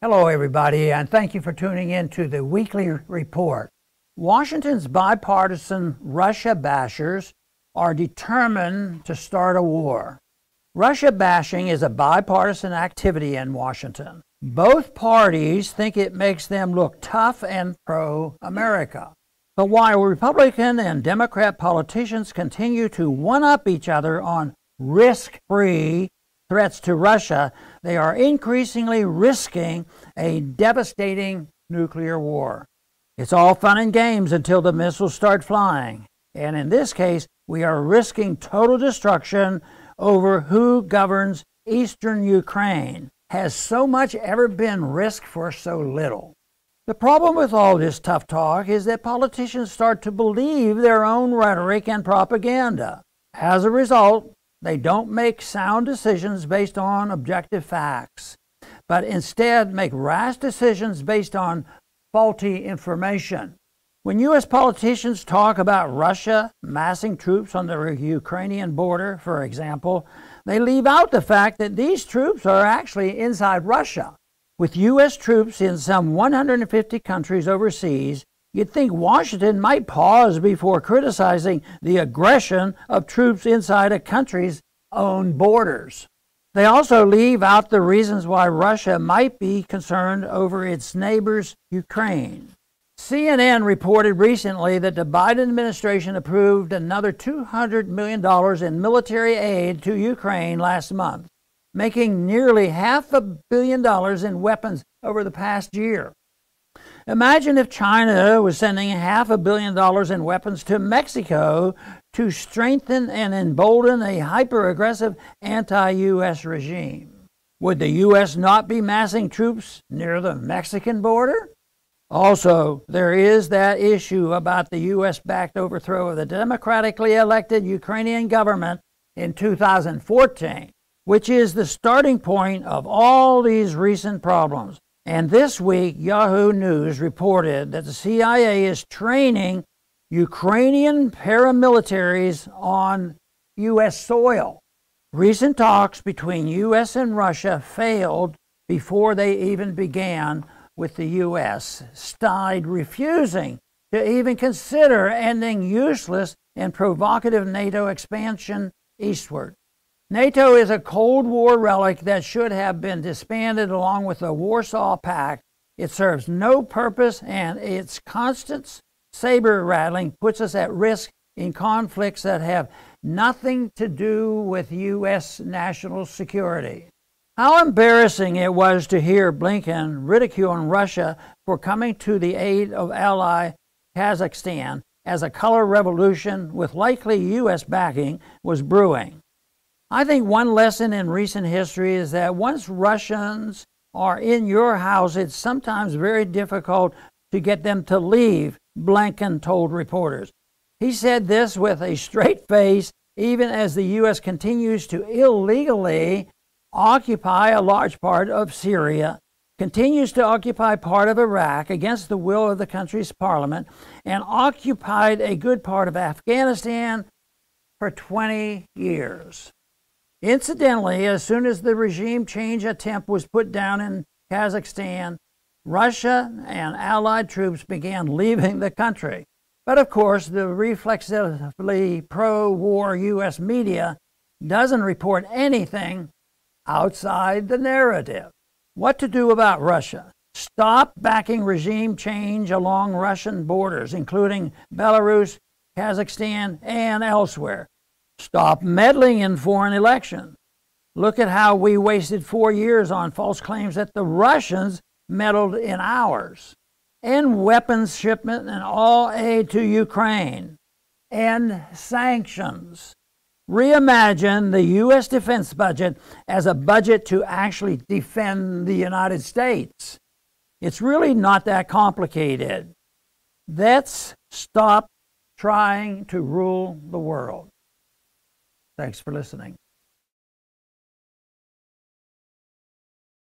Hello, everybody, and thank you for tuning in to the weekly report. Washington's bipartisan Russia bashers are determined to start a war. Russia bashing is a bipartisan activity in Washington. Both parties think it makes them look tough and pro-America. But while Republican and Democrat politicians continue to one-up each other on risk-free threats to Russia, they are increasingly risking a devastating nuclear war. It's all fun and games until the missiles start flying. And in this case, we are risking total destruction over who governs eastern Ukraine. Has so much ever been risked for so little? The problem with all this tough talk is that politicians start to believe their own rhetoric and propaganda. As a result, they don't make sound decisions based on objective facts, but instead make rash decisions based on faulty information. When U.S. politicians talk about Russia massing troops on the Ukrainian border, for example, they leave out the fact that these troops are actually inside Russia. With U.S. troops in some 150 countries overseas, you'd think Washington might pause before criticizing the aggression of troops inside a country's own borders. They also leave out the reasons why Russia might be concerned over its neighbors, Ukraine. CNN reported recently that the Biden administration approved another $200 million in military aid to Ukraine last month, making nearly $500 million in weapons over the past year. Imagine if China was sending $500 million in weapons to Mexico to strengthen and embolden a hyper-aggressive anti-U.S. regime. Would the U.S. not be massing troops near the Mexican border? Also, there is that issue about the U.S.-backed overthrow of the democratically elected Ukrainian government in 2014, which is the starting point of all these recent problems. And this week, Yahoo News reported that the CIA is training Ukrainian paramilitaries on U.S. soil. Recent talks between U.S. and Russia failed before they even began, with the U.S. side refusing to even consider ending useless and provocative NATO expansion eastward. NATO is a Cold War relic that should have been disbanded along with the Warsaw Pact. It serves no purpose, and its constant saber rattling puts us at risk in conflicts that have nothing to do with U.S. national security. How embarrassing it was to hear Blinken ridiculing Russia for coming to the aid of ally Kazakhstan as a color revolution with likely U.S. backing was brewing. I think one lesson in recent history is that once Russians are in your house, it's sometimes very difficult to get them to leave, Blinken told reporters. He said this with a straight face, even as the U.S. continues to illegally occupy a large part of Syria, continues to occupy part of Iraq against the will of the country's parliament, and occupied a good part of Afghanistan for 20 years. Incidentally, as soon as the regime change attempt was put down in Kazakhstan, Russia and allied troops began leaving the country. But of course, the reflexively pro-war U.S. media doesn't report anything outside the narrative. What to do about Russia? Stop backing regime change along Russian borders, including Belarus, Kazakhstan, and elsewhere. Stop meddling in foreign elections. Look at how we wasted 4 years on false claims that the Russians meddled in ours. End weapons shipment and all aid to Ukraine. End sanctions. Reimagine the U.S. defense budget as a budget to actually defend the United States. It's really not that complicated. Let's stop trying to rule the world. Thanks for listening.